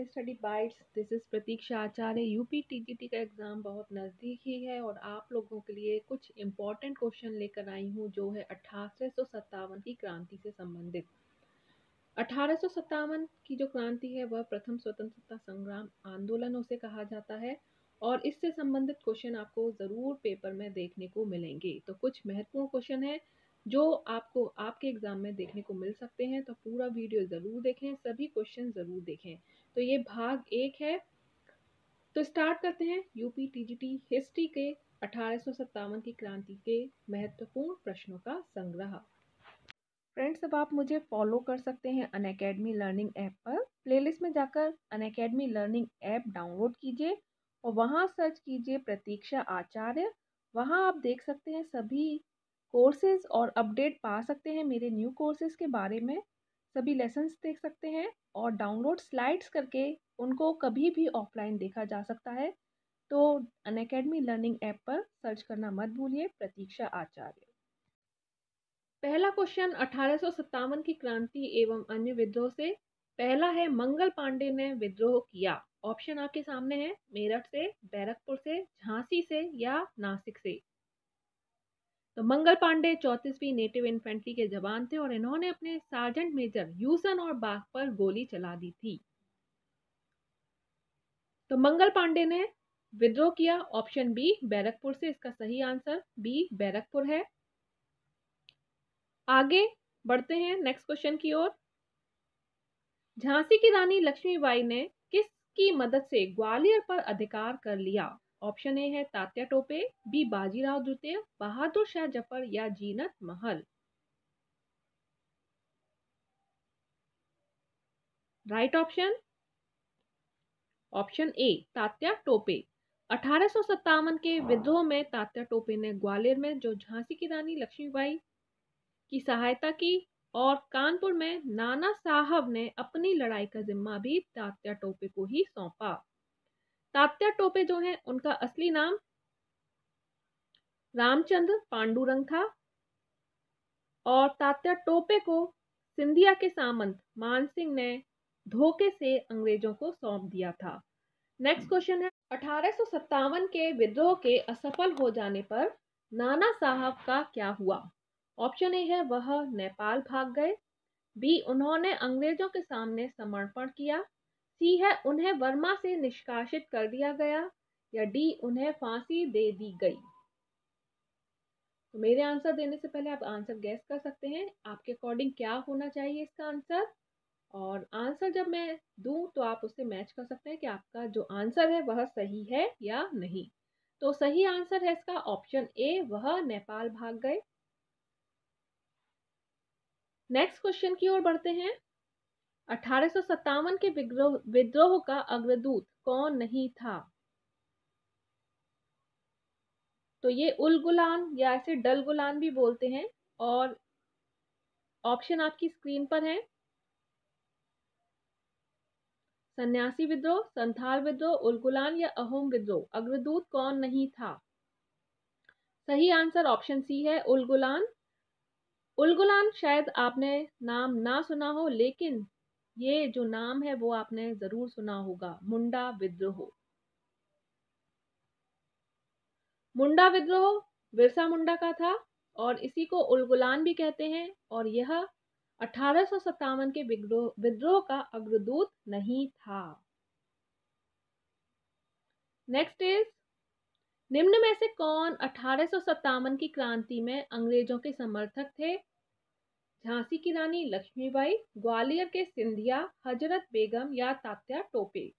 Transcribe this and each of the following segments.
Channel study bytes. This is Pratiksha Acharya. UP TGT का exam बहुत नज़दीक ही है और आप लोगों के लिए कुछ इम्पॉर्टेंट क्वेश्चन लेकर आई हूँ जो है 1857 की क्रांति से संबंधित। 1857 की जो क्रांति है वह प्रथम स्वतंत्रता संग्राम आंदोलन उसे कहा जाता है और इससे संबंधित क्वेश्चन आपको ज़रूर पेपर में देखने को मिलेंगे। तो कुछ महत्वपूर्ण क्वेश्चन है जो आपको आपके एग्जाम में देखने को मिल सकते हैं, तो पूरा वीडियो ज़रूर देखें, सभी क्वेश्चन ज़रूर देखें। तो ये भाग 1 है। तो स्टार्ट करते हैं यूपी टीजीटी हिस्ट्री के 1857 की क्रांति के महत्वपूर्ण प्रश्नों का संग्रह। फ्रेंड्स, अब आप मुझे फॉलो कर सकते हैं अनअकैडमी लर्निंग ऐप पर। प्लेलिस्ट में जाकर अनअकैडमी लर्निंग ऐप डाउनलोड कीजिए और वहाँ सर्च कीजिए प्रतीक्षा आचार्य। वहाँ आप देख सकते हैं सभी कोर्सेज और अपडेट पा सकते हैं मेरे न्यू कोर्सेज के बारे में। सभी लेसन्स देख सकते हैं और डाउनलोड स्लाइड्स करके उनको कभी भी ऑफलाइन देखा जा सकता है। तो अनअकैडमी लर्निंग ऐप पर सर्च करना मत भूलिए प्रतीक्षा आचार्य। पहला क्वेश्चन 1857 की क्रांति एवं अन्य विद्रोह से। पहला है मंगल पांडे ने विद्रोह किया। ऑप्शन आपके सामने है, मेरठ से, बैरकपुर से, झांसी से या नासिक से। तो मंगल पांडे 34वीं नेटिव इन्फेंट्री के जवान थे और इन्होंने अपने सार्जेंट मेजर यूसन और बाग पर गोली चला दी थी। तो मंगल पांडे ने विद्रोह किया। ऑप्शन बी बैरकपुर से, इसका सही आंसर बी बैरकपुर है। आगे बढ़ते हैं नेक्स्ट क्वेश्चन की ओर। झांसी की रानी लक्ष्मीबाई ने किसकी मदद से ग्वालियर पर अधिकार कर लिया। ऑप्शन ए है तात्या टोपे, बी बाजीराव द्वितीय, बहादुर शाह जफर या जीनत महल। Right option A Tatya Tope. 1857 के विद्रोह में तात्या टोपे ने ग्वालियर में जो झांसी की रानी लक्ष्मीबाई की सहायता की और कानपुर में नाना साहब ने अपनी लड़ाई का जिम्मा भी तात्या टोपे को ही सौंपा। तात्या टोपे जो है उनका असली नाम रामचंद्र पांडुरंग था और तात्या टोपे को सिंधिया के सामंत मानसिंह ने धोखे से अंग्रेजों को सौंप दिया था। नेक्स्ट क्वेश्चन है 1857 के विद्रोह के असफल हो जाने पर नाना साहब का क्या हुआ। ऑप्शन ए है वह नेपाल भाग गए, बी उन्होंने अंग्रेजों के सामने समर्पण किया, सी है उन्हें बर्मा से निष्कासित कर दिया गया या डी उन्हें फांसी दे दी गई। तो मेरे आंसर देने से पहले आप आंसर गैस कर सकते हैं आपके अकॉर्डिंग क्या होना चाहिए इसका आंसर, और आंसर जब मैं दूं तो आप उससे मैच कर सकते हैं कि आपका जो आंसर है वह सही है या नहीं। तो सही आंसर है इसका ऑप्शन ए, वह नेपाल भाग गए। नेक्स्ट क्वेश्चन की ओर बढ़ते हैं। 1857 के विद्रोह का अग्रदूत कौन नहीं था। तो ये उल गुलान या ऐसे डल गुलान भी बोलते हैं और ऑप्शन आपकी स्क्रीन पर है। सन्यासी विद्रोह, संथाल विद्रोह, उल गुलान या अहोम विद्रोह। अग्रदूत कौन नहीं था। सही आंसर ऑप्शन सी है उल गुलान। उल गुलान शायद आपने नाम ना सुना हो, लेकिन ये जो नाम है वो आपने जरूर सुना होगा, मुंडा विद्रोह। मुंडा विद्रोह बिरसा मुंडा का था और इसी को उल गुलान भी कहते हैं और यह 1857 के विद्रोह का अग्रदूत नहीं था। नेक्स्ट इज, निम्न में से कौन 1857 की क्रांति में अंग्रेजों के समर्थक थे। झांसी की रानी लक्ष्मीबाई, ग्वालियर के सिंधिया, हजरत बेगम या तात्या टोपे।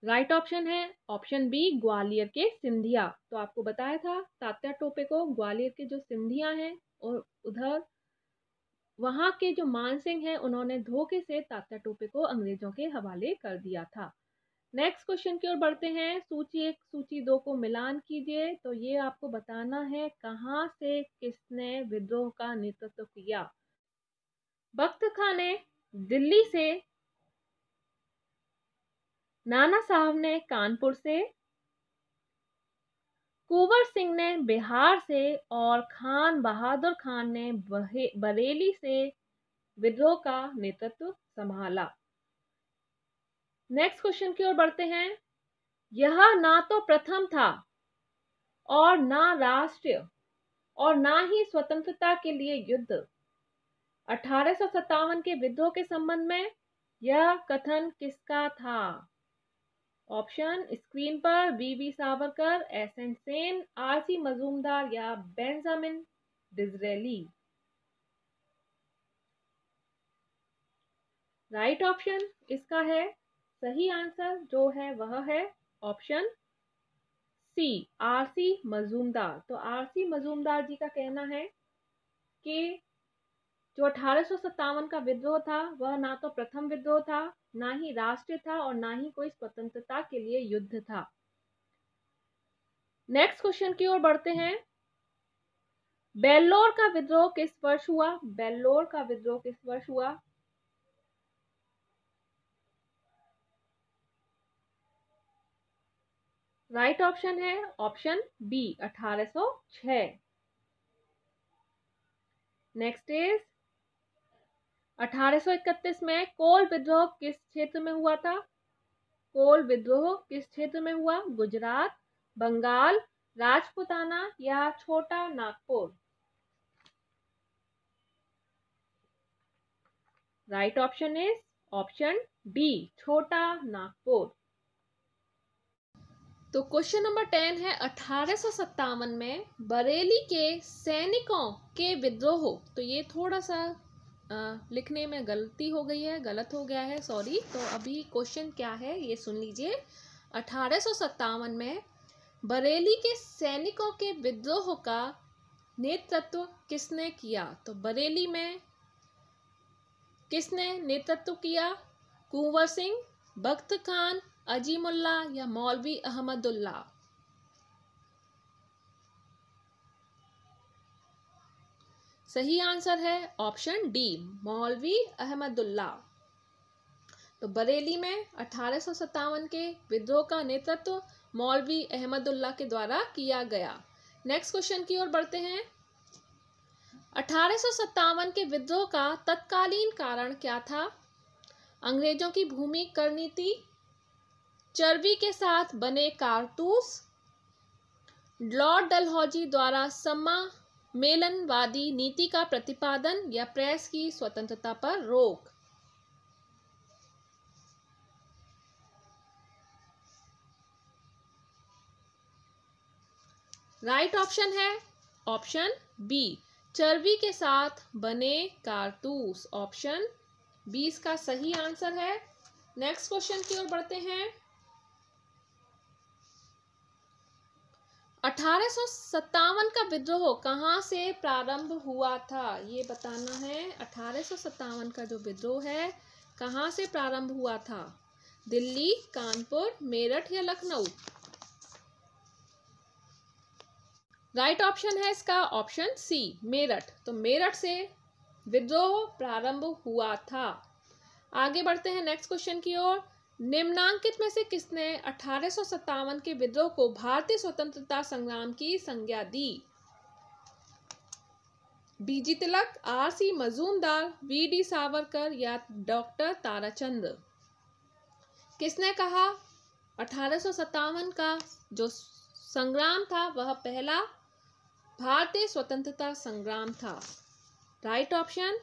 राइट ऑप्शन है ऑप्शन बी, ग्वालियर के सिंधिया। तो आपको बताया था तात्या टोपे को ग्वालियर के जो सिंधिया हैं और उधर वहां के जो मानसिंह हैं उन्होंने धोखे से तात्या टोपे को अंग्रेजों के हवाले कर दिया था। नेक्स्ट क्वेश्चन की ओर बढ़ते हैं। सूची 1 सूची 2 को मिलान कीजिए। तो ये आपको बताना है कहां से किसने विद्रोह का नेतृत्व किया। बख्त खां ने दिल्ली से, नाना साहब ने कानपुर से, कुंवर सिंह ने बिहार से और खान बहादुर खान ने बरेली से विद्रोह का नेतृत्व संभाला। नेक्स्ट क्वेश्चन की ओर बढ़ते हैं। यह ना तो प्रथम था और ना राष्ट्रीय और ना ही स्वतंत्रता के लिए युद्ध। 1857 के विद्रोह के संबंध में यह कथन किसका था? ऑप्शन स्क्रीन पर V Savarkar, S N Sen, R C Majumdar या बेंजामिन डिज़रेली। राइट ऑप्शन इसका है, सही आंसर जो है वह है option C, R C Majumdar. तो आर सी मजूमदार जी का कहना है कि जो 1857 का विद्रोह था वह ना तो प्रथम विद्रोह था, ना ही राष्ट्रीय था और ना ही कोई स्वतंत्रता के लिए युद्ध था। नेक्स्ट क्वेश्चन की ओर बढ़ते हैं। बेल्लोर का विद्रोह किस वर्ष हुआ? बेल्लोर का विद्रोह किस वर्ष हुआ? राइट ऑप्शन है ऑप्शन बी, 1806। नेक्स्ट इज 1831 में कोल विद्रोह किस क्षेत्र में हुआ था? कोल विद्रोह किस क्षेत्र में हुआ? गुजरात, बंगाल, राजपुताना या छोटा Nagpur? Right option is option D, छोटा नागपुर। तो क्वेश्चन नंबर 10 है 1857 में बरेली के सैनिकों के विद्रोह। तो ये थोड़ा सा लिखने में गलती हो गई है, गलत हो गया है, सॉरी। तो अभी क्वेश्चन क्या है ये सुन लीजिए। 1857 में बरेली के सैनिकों के विद्रोह का नेतृत्व किसने किया? तो बरेली में किसने नेतृत्व किया? कुंवर सिंह, बख्त खान, अजीमुल्ला या मौलवी अहमदुल्ला? सही आंसर है ऑप्शन डी, मौलवी अहमदुल्ला। तो बरेली में 1857 के विद्रोह का नेतृत्व मौलवी अहमदुल्ला के द्वारा किया गया। नेक्स्ट क्वेश्चन की ओर बढ़ते हैं। 1857 के विद्रोह का तत्कालीन कारण क्या था? अंग्रेजों की भूमि कर नीति, चर्बी के साथ बने कारतूस, लॉर्ड डलहौजी द्वारा सम्मेलनवादी नीति का प्रतिपादन या प्रेस की स्वतंत्रता पर रोक? राइट ऑप्शन है ऑप्शन बी, चर्बी के साथ बने कारतूस। ऑप्शन 20 का सही आंसर है। नेक्स्ट क्वेश्चन की ओर बढ़ते हैं। 1857 का विद्रोह कहाँ से प्रारंभ हुआ था? ये बताना है। 1857 का जो विद्रोह है कहाँ से प्रारंभ हुआ था? दिल्ली, कानपुर, मेरठ या लखनऊ? राइट ऑप्शन है इसका ऑप्शन सी, मेरठ। तो मेरठ से विद्रोह प्रारंभ हुआ था। आगे बढ़ते हैं नेक्स्ट क्वेश्चन की ओर। निम्नांकित में से किसने 1857 के विद्रोह को भारतीय स्वतंत्रता संग्राम की संज्ञा दी? B G Tilak, R C Majumdar, V D Savarkar या डॉक्टर ताराचंद? किसने कहा 1857 का जो संग्राम था वह पहला भारतीय स्वतंत्रता संग्राम था? Right option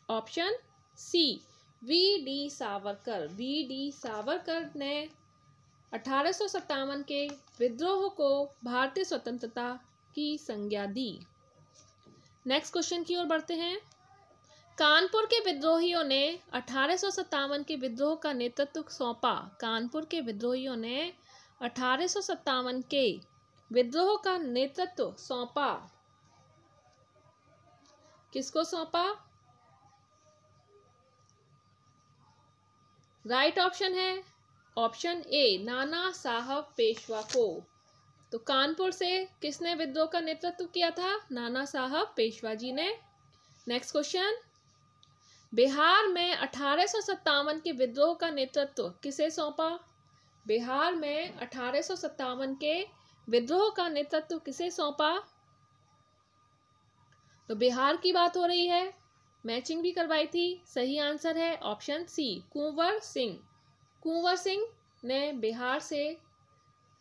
option C, V D Savarkar. V D Savarkar ने 1857 के विद्रोह को भारतीय स्वतंत्रता की संज्ञा दी। नेक्स्ट क्वेश्चन की ओर बढ़ते हैं। कानपुर के विद्रोहियों ने 1857 के विद्रोह का नेतृत्व सौंपा। कानपुर के विद्रोहियों ने 1857 के विद्रोह का नेतृत्व सौंपा। किसको सौंपा? राइट ऑप्शन है ऑप्शन ए, नाना साहब पेशवा को। तो कानपुर से किसने विद्रोह का नेतृत्व किया था? नाना साहब पेशवा जी ने। Next question. बिहार में 1857 के विद्रोह का नेतृत्व किसे सौंपा? बिहार में 1857 के विद्रोह का नेतृत्व किसे सौंपा? तो बिहार की बात हो रही है। मैचिंग भी करवाई थी। सही आंसर है ऑप्शन सी, कुंवर सिंह। कुंवर सिंह ने बिहार से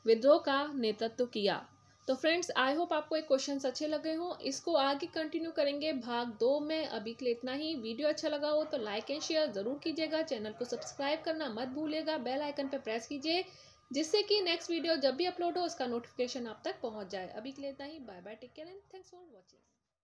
विद्रोह का नेतृत्व किया। तो फ्रेंड्स, आई होप आपको एक क्वेश्चंस अच्छे लगे हों। इसको आगे कंटिन्यू करेंगे भाग 2 में। अभी के लिए इतना ही। वीडियो अच्छा लगा हो तो लाइक एंड शेयर जरूर कीजिएगा। चैनल को सब्सक्राइब करना मत भूलिएगा। बेल आइकन पर प्रेस कीजिए जिससे कि नेक्स्ट वीडियो जब भी अपलोड हो उसका नोटिफिकेशन आप तक पहुंच जाए। अभी के लिए इतना ही। Bye bye, take care and thanks for watching.